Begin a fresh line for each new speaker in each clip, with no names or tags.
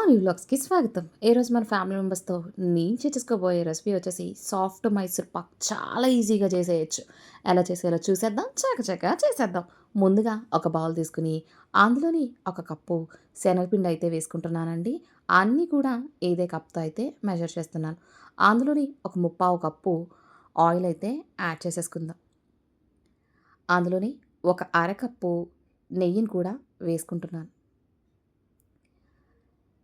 మీ వ్లాగ్స్‌కి స్వాగతం. ఈరోజు మన ఫ్యామిలీ మెంబర్స్‌తో నేను చేసుకోబోయే రెసిపీ వచ్చేసి సాఫ్ట్ మైసూర్ పాక్. చాలా ఈజీగా చేసేయొచ్చు. ఎలా చేసేయాలో చూసేద్దాం. చకచకా చేసేద్దాం. ముందుగా ఒక బౌల్ తీసుకొని అందులోని ఒక కప్పు శనగపిండి అయితే వేసుకుంటున్నానండి. అన్నీ కూడా ఇదే కప్‌తో అయితే మెజర్ చేస్తున్నాను. అందులోని ఒక ముప్పావు కప్పు ఆయిల్ అయితే యాడ్ చేసేసుకుందాం. అందులోని ఒక అరకప్పు నెయ్యిని కూడా వేసుకుంటున్నాను.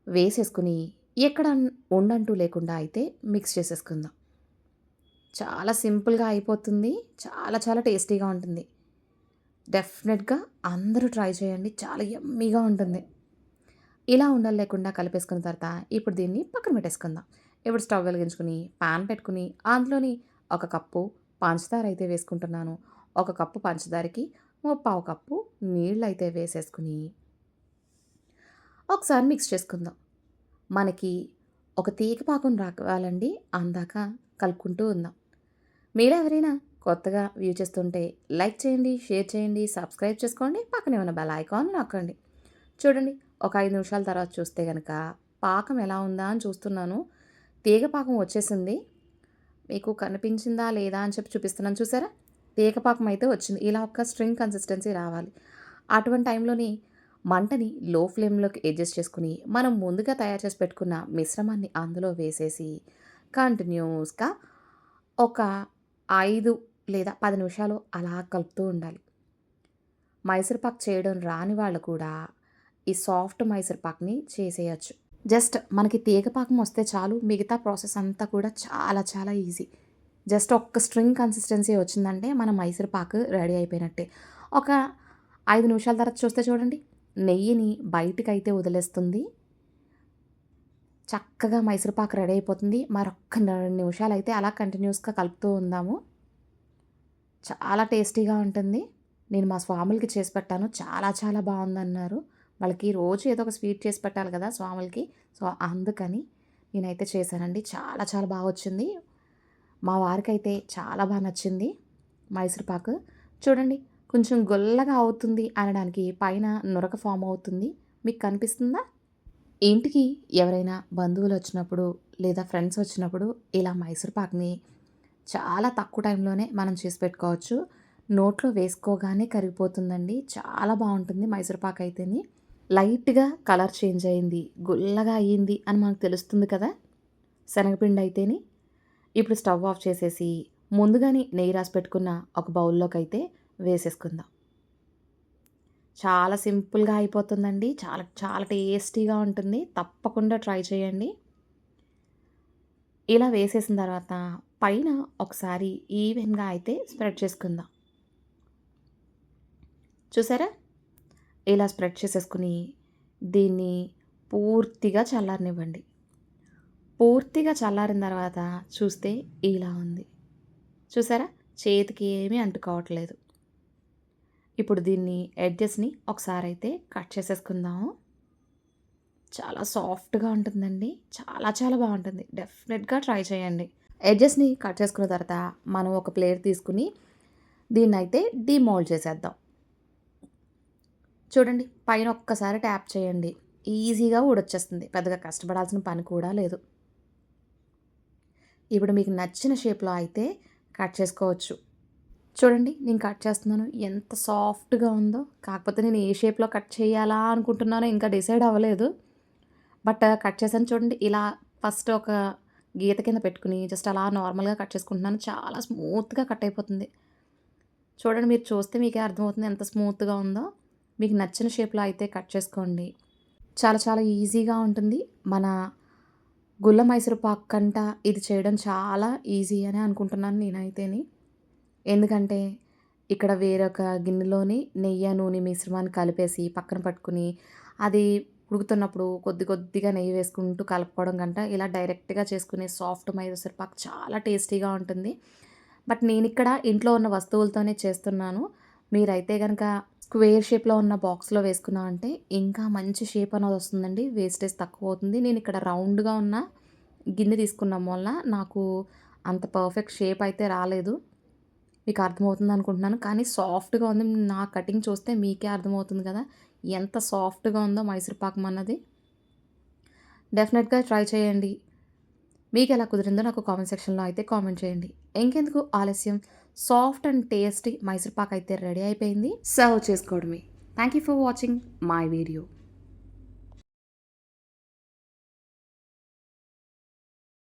వేసేసుకుని ఎక్కడ ఉండంటూ లేకుండా అయితే మిక్స్ చేసేసుకుందాం. చాలా సింపుల్‌గా అయిపోతుంది. చాలా చాలా టేస్టీగా ఉంటుంది. డెఫినెట్‌గా అందరూ ట్రై చేయండి. చాలా యమ్మీగా ఉంటుంది. ఇలా ఉండలు లేకుండా కలిపేసుకున్న తర్వాత ఇప్పుడు దీన్ని పక్కన పెట్టేసుకుందాం. ఇప్పుడు స్టవ్ వెలిగించుకొని పాన్ పెట్టుకొని అందులోని ఒక కప్పు పంచదార అయితే వేసుకుంటున్నాను. ఒక కప్పు పంచదారకి ముప్పావు కప్పు నీళ్ళైతే వేసేసుకొని ఒకసారి మిక్స్ చేసుకుందాం. మనకి ఒక తీగ పాకం రావాలండి. అందాక కలుపుకుంటూ ఉందాం. మీరెవరైనా కొత్తగా వ్యూ చేస్తుంటే లైక్ చేయండి, షేర్ చేయండి, సబ్స్క్రైబ్ చేసుకోండి. పక్కనే ఉన్న బెల్ ఐకాన్ నొక్కండి. చూడండి, ఒక 5 నిమిషాల తర్వాత చూస్తే గనక పాకం ఎలా ఉందా అని చూస్తున్నాను. తీగ పాకం వచ్చేసింది. మీకు కనిపించిందా లేదా అని చెప్పి చూపిస్తున్నాను చూసారా? తీగ పాకం అయితే వచ్చింది. ఇలా ఒక స్ట్రింగ్ కన్సిస్టెన్సీ రావాలి. అటువంటి టైంలోని మంటని లో ఫ్లేమ్‌లోకి అడ్జస్ట్ చేసుకొని, మనం ముందుగా తయారు చేసి పెట్టుకున్న మిశ్రమాన్ని అందులో వేసేసి, కంటిన్యూస్‌గా ఒక 5 లేదా 10 నిమిషాలు అలా కలుపుతూ ఉండాలి. మైసూర్ పాక్ చేయడం రాని వాళ్ళు కూడా ఈ సాఫ్ట్ మైసూర్ పాక్‌ని చేసేయొచ్చు. జస్ట్ మనకి తీగ పాకం వస్తే చాలు. మిగతా ప్రాసెస్ అంతా కూడా చాలా చాలా ఈజీ. జస్ట్ ఒక్క స్ట్రింగ్ కన్సిస్టెన్సీ వచ్చిందంటే మన మైసూర్ పాక్ రెడీ అయిపోయినట్టే. ఒక 5 నిమిషాల తర్వాత చూస్తే చూడండి, నెయ్యిని బయటికైతే వదిలేస్తుంది. చక్కగా మైసూర్ పాక్ రెడీ అయిపోతుంది. మరొక్క 2 నిమిషాలైతే అలా కంటిన్యూస్‌గా కలుపుతూ ఉందాము. చాలా టేస్టీగా ఉంటుంది. నేను మా స్వాములకి చేసి పెట్టాను. చాలా చాలా బావుందన్నారు. వాళ్ళకి రోజు ఏదో ఒక స్వీట్ చేసి పెట్టాలి కదా స్వాములకి. సో, అందుకని నేనైతే చేశానండి. చాలా చాలా వచ్చింది. మా వారికైతే చాలా నచ్చింది మైసూర్ పాకు. చూడండి, కొంచెం గుల్లగా అవుతుంది అనడానికి పైన నురగ ఫార్మ్ అవుతుంది. మీకు కనిపిస్తుందా? ఇంటికి ఎవరైనా బంధువులొచ్చినప్పుడు లేదా ఫ్రెండ్స్ వచ్చినప్పుడు ఇలా మైసూర్ పాక్‌ని చాలా తక్కువ టైంలోనే మనం చేసి పెట్టుకోవచ్చు. నోట్లో వేసుకోగానే కరిగిపోతుందండి. చాలా బావుంటుంది మైసూర్ పాక్ అయితేని. లైట్‌గా కలర్ చేంజ్ అయింది, గుల్లగా అయ్యింది అని మనకు తెలుస్తుంది కదా! శనగపిండి అయితేని. ఇప్పుడు స్టవ్ ఆఫ్ చేసేసి ముందుగానే నెయ్యి రాసి పెట్టుకున్న ఒక బౌల్‌లోకైతే వేసేసుకుందాం. చాలా సింపుల్‌గా అయిపోతుందండి. చాలా చాలా టేస్టీగా ఉంటుంది. తప్పకుండా ట్రై చేయండి. ఇలా వేసేసిన తర్వాత పైన ఒకసారి ఈవెన్‌గా అయితే స్ప్రెడ్ చేసుకుందాం. చూసారా? ఇలా స్ప్రెడ్ చేసేసుకొని దీన్ని పూర్తిగా చల్లారనివ్వండి. పూర్తిగా చల్లారిన తర్వాత చూస్తే ఇలా ఉంది. చూసారా? చేతికి ఏమీ అంటుకోవట్లేదు. ఇప్పుడు దీన్ని ఎడ్జెస్‌ని ఒకసారైతే కట్ చేసేసుకుందాము. చాలా సాఫ్ట్‌గా ఉంటుందండి. చాలా చాలా బావుంటుంది. డెఫినెట్‌గా ట్రై చేయండి. ఎడ్జెస్‌ని కట్ చేసుకున్న తర్వాత మనం ఒక ప్లేట్ తీసుకొని దీన్నైతే డీమోల్డ్ చేసేద్దాం. చూడండి, పైన ఒక్కసారి ట్యాప్ చేయండి. ఈజీగా ఊడొచ్చేస్తుంది. పెద్దగా కష్టపడాల్సిన పని కూడా లేదు. ఇప్పుడు మీకు నచ్చిన షేప్‌లో అయితే కట్ చేసుకోవచ్చు. చూడండి, నేను కట్ చేస్తున్నాను. ఎంత సాఫ్ట్‌గా ఉందో. కాకపోతే నేను ఏ షేప్‌లో కట్ చేయాలా అనుకుంటున్నానో ఇంకా డిసైడ్ అవ్వలేదు. బట్ కట్ చేశాను చూడండి. ఇలా ఫస్ట్ ఒక గీత కింద పెట్టుకొని జస్ట్ అలా నార్మల్‌గా కట్ చేసుకుంటున్నాను. చాలా స్మూత్‌గా కట్ అయిపోతుంది. చూడండి, మీరు చూస్తే మీకే అర్థమవుతుంది ఎంత స్మూత్‌గా ఉందో. మీకు నచ్చిన షేప్‌లో అయితే కట్ చేసుకోండి. చాలా చాలా ఈజీగా ఉంటుంది. మన గుల్ల మైసూర్ పాక్ కంట ఇది చేయడం చాలా ఈజీ అనే అనుకుంటున్నాను నేనైతేని. ఎందుకంటే ఇక్కడ వేరొక గిన్నెలోని నెయ్యి, నూనె మిశ్రమాన్ని కలిపేసి పక్కన పట్టుకొని అది ఉడుకుతున్నప్పుడు కొద్ది కొద్దిగా నెయ్యి వేసుకుంటూ కలుపుకోవడం కంట ఇలా డైరెక్ట్‌గా చేసుకునే సాఫ్ట్ మైసూర్ పాక్ చాలా టేస్టీగా ఉంటుంది. బట్ నేనిక్కడ ఇంట్లో ఉన్న వస్తువులతోనే చేస్తున్నాను. మీరైతే గనక స్క్వేర్ షేప్‌లో ఉన్న బాక్స్‌లో వేసుకున్నామంటే ఇంకా మంచి షేప్ అనేది వస్తుందండి. వేస్టేజ్ తక్కువ అవుతుంది. నేనిక్కడ రౌండ్‌గా ఉన్న గిన్నె తీసుకున్నాం వల్ల నాకు అంత పర్ఫెక్ట్ షేప్ అయితే రాలేదు. మీకు అర్థమవుతుంది అనుకుంటున్నాను. కానీ సాఫ్ట్‌గా ఉంది. నా కటింగ్ చూస్తే మీకే అర్థమవుతుంది కదా! ఎంత సాఫ్ట్‌గా ఉందో మైసూర్ పాకం అన్నది. డెఫినెట్‌గా ట్రై చేయండి. మీకెలా కుదిరిందో నాకు కామెంట్ సెక్షన్‌లో అయితే కామెంట్ చేయండి. ఇంకెందుకు ఆలస్యం, soft and tasty Mysore Pak అయితే రెడీ అయిపోయింది. సర్వ్ చేసుకోవడమే. Thank you for watching my video.